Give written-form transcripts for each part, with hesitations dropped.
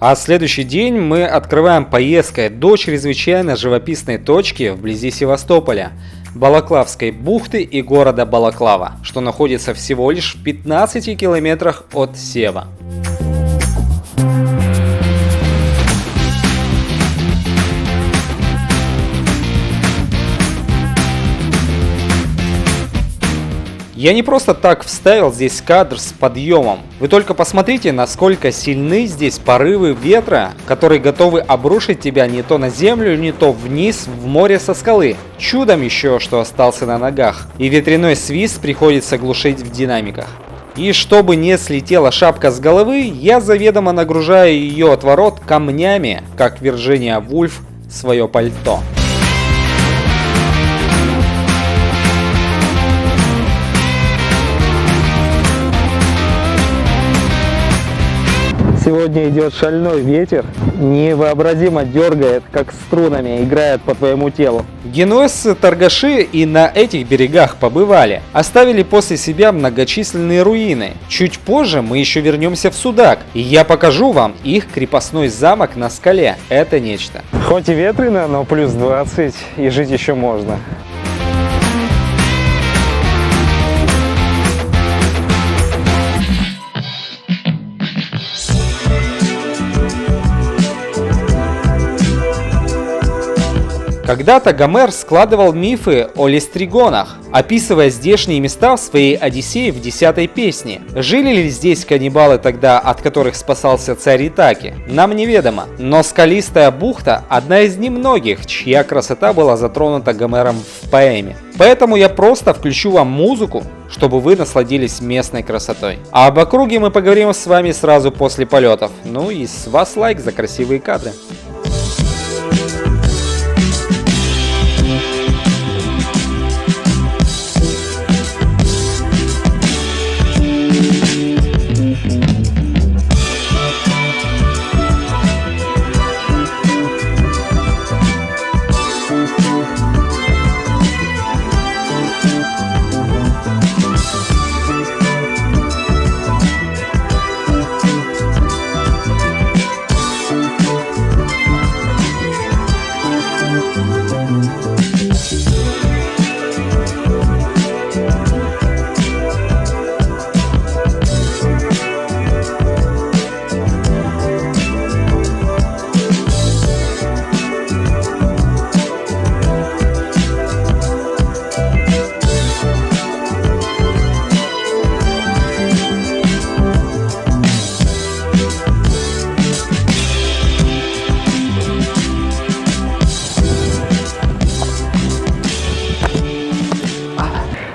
А следующий день мы открываем поездкой до чрезвычайно живописной точки вблизи Севастополя, Балаклавской бухты и города Балаклава, что находится всего лишь в 15 километрах от Сева. Я не просто так вставил здесь кадр с подъемом. Вы только посмотрите, насколько сильны здесь порывы ветра, которые готовы обрушить тебя не то на землю, не то вниз в море со скалы. Чудом еще, что остался на ногах. И ветряной свист приходится глушить в динамиках. И чтобы не слетела шапка с головы, я заведомо нагружаю ее от ворот камнями, как Вирджиния Вульф свое пальто. Сегодня идет шальной ветер, невообразимо дергает, как струнами, играет по твоему телу. Генуэзцы-торгаши и на этих берегах побывали, оставили после себя многочисленные руины. Чуть позже мы еще вернемся в Судак, и я покажу вам их крепостной замок на скале. Это нечто. Хоть и ветрено, но плюс 20 и жить еще можно. Когда-то Гомер складывал мифы о лестригонах, описывая здешние места в своей Одиссее в 10-й песне. Жили ли здесь каннибалы тогда, от которых спасался царь Итаки? Нам неведомо, но скалистая бухта – одна из немногих, чья красота была затронута Гомером в поэме. Поэтому я просто включу вам музыку, чтобы вы насладились местной красотой. А об округе мы поговорим с вами сразу после полетов. Ну и с вас лайк за красивые кадры.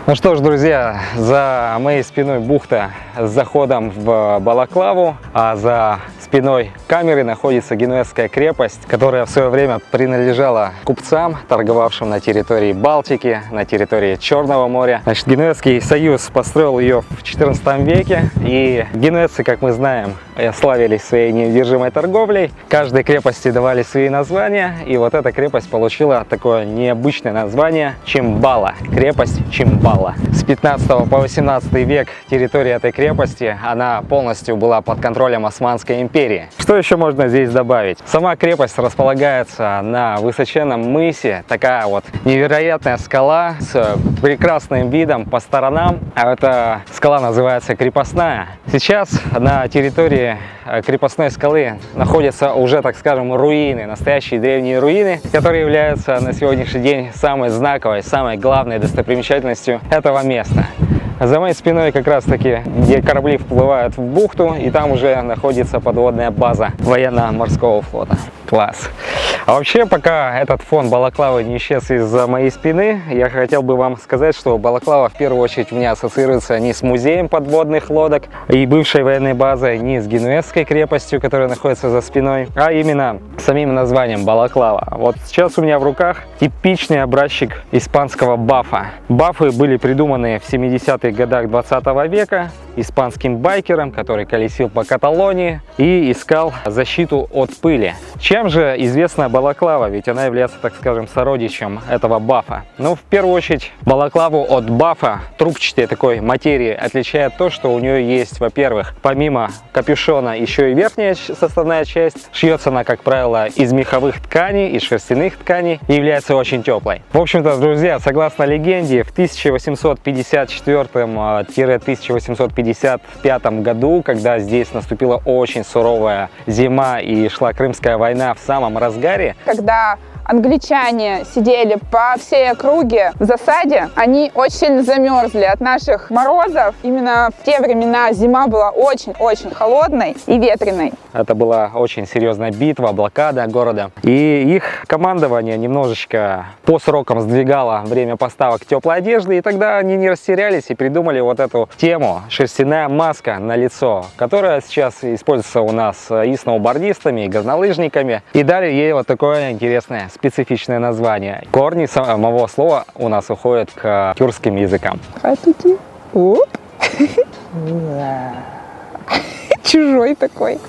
Ну что ж, друзья, за моей спиной бухта с заходом в Балаклаву, а за спиной камеры находится Генуэзская крепость, которая в свое время принадлежала купцам, торговавшим на территории Балтики, на территории Черного моря. Значит, Генуэзский союз построил ее в XIV веке, и генуэзцы, как мы знаем, славились своей неудержимой торговлей. Каждой крепости давали свои названия, и вот эта крепость получила такое необычное название Чимбала, крепость Чимбала. С 15 по 18 век территория этой крепости, она полностью была под контролем Османской империи. Что еще можно здесь добавить? Сама крепость располагается на высоченном мысе, такая вот невероятная скала с прекрасным видом по сторонам. А эта скала называется Крепостная. Сейчас на территории крепостной скалы находятся уже, так скажем, руины, настоящие древние руины, которые являются на сегодняшний день самой знаковой, самой главной достопримечательностью этого места. За моей спиной как раз таки, где корабли вплывают в бухту, и там уже находится подводная база военно-морского флота. Класс! А вообще, пока этот фон Балаклавы не исчез из-за моей спины, я хотел бы вам сказать, что Балаклава в первую очередь у меня ассоциируется не с музеем подводных лодок и бывшей военной базой, не с Генуэзской крепостью, которая находится за спиной, а именно самим названием Балаклава. Вот сейчас у меня в руках типичный образчик испанского бафа. Бафы были придуманы в 70-х годах 20 века испанским байкером, который колесил по Каталонии и искал защиту от пыли. Чем же известна балаклава? Ведь она является, так скажем, сородичем этого бафа. Ну, в первую очередь, балаклаву от бафа, трубчатой такой материи, отличает то, что у нее есть, во-первых, помимо капюшона еще и верхняя составная часть. Шьется она, как правило, из меховых тканей, из шерстяных тканей и является очень теплой. В общем-то, друзья, согласно легенде, в 1854-1855 году, когда здесь наступила очень суровая зима и шла Крымская война в самом разгаре, когда англичане сидели по всей округе в засаде, они очень сильно замерзли от наших морозов. Именно в те времена зима была очень-очень холодной и ветреной. Это была очень серьезная битва, блокада города. И их командование немножечко по срокам сдвигало время поставок теплой одежды. И тогда они не растерялись и придумали вот эту тему — шерстяная маска на лицо, которая сейчас используется у нас и сноубордистами, и горнолыжниками. И дали ей вот такое интересное специфичное название. Корни самого слова у нас уходят к тюркским языкам. Чужой такой.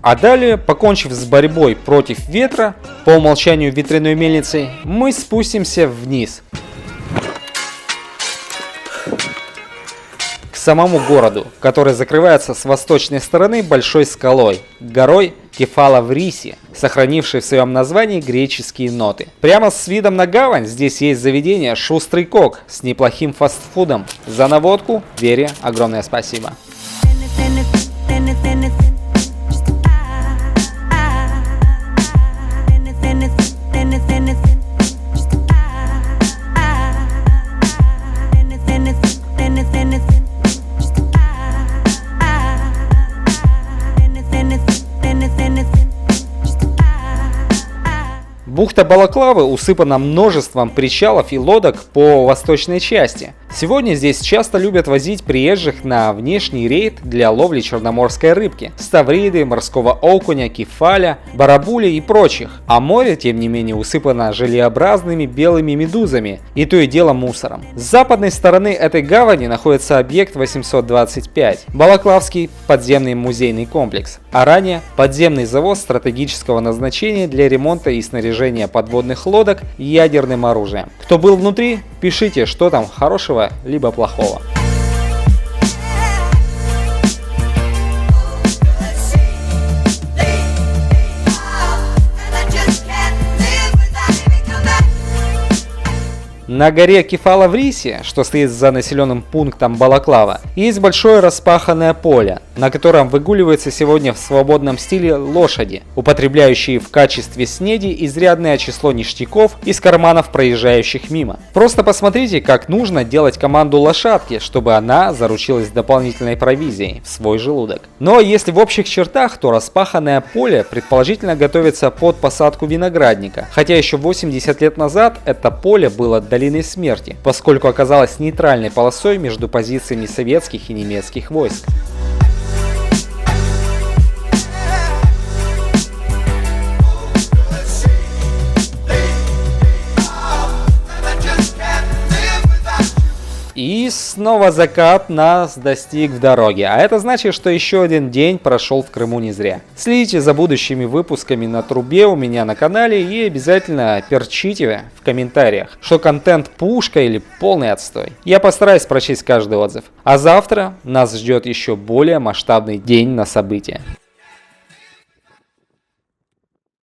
А далее, покончив с борьбой против ветра, по умолчанию ветряной мельницей, мы спустимся вниз, к самому городу, который закрывается с восточной стороны большой скалой, горой Кефала-Вриси, сохранившей в своем названии греческие ноты. Прямо с видом на гавань здесь есть заведение «Шустрый кок» с неплохим фастфудом. За наводку Вере огромное спасибо. Бухта Балаклавы усыпана множеством причалов и лодок по восточной части. Сегодня здесь часто любят возить приезжих на внешний рейд для ловли черноморской рыбки, ставриды, морского окуня, кефаля, барабули и прочих. А море, тем не менее, усыпано желеобразными белыми медузами и то и дело мусором. С западной стороны этой гавани находится объект 825, Балаклавский подземный музейный комплекс, а ранее подземный завод стратегического назначения для ремонта и снаряжения подводных лодок ядерным оружием. Кто был внутри, пишите, что там хорошего либо плохого. На горе Кефала-Вриси, что стоит за населенным пунктом Балаклава, есть большое распаханное поле, на котором выгуливаются сегодня в свободном стиле лошади, употребляющие в качестве снеди изрядное число ништяков из карманов проезжающих мимо. Просто посмотрите, как нужно делать команду лошадке, чтобы она заручилась дополнительной провизией в свой желудок. Но если в общих чертах, то распаханное поле предположительно готовится под посадку виноградника, хотя еще 80 лет назад это поле было долиной смерти, поскольку оказалось нейтральной полосой между позициями советских и немецких войск. И снова закат нас достиг в дороге, а это значит, что еще один день прошел в Крыму не зря. Следите за будущими выпусками на трубе у меня на канале и обязательно перчите в комментариях, что контент пушка или полный отстой. Я постараюсь прочесть каждый отзыв. А завтра нас ждет еще более масштабный день на события.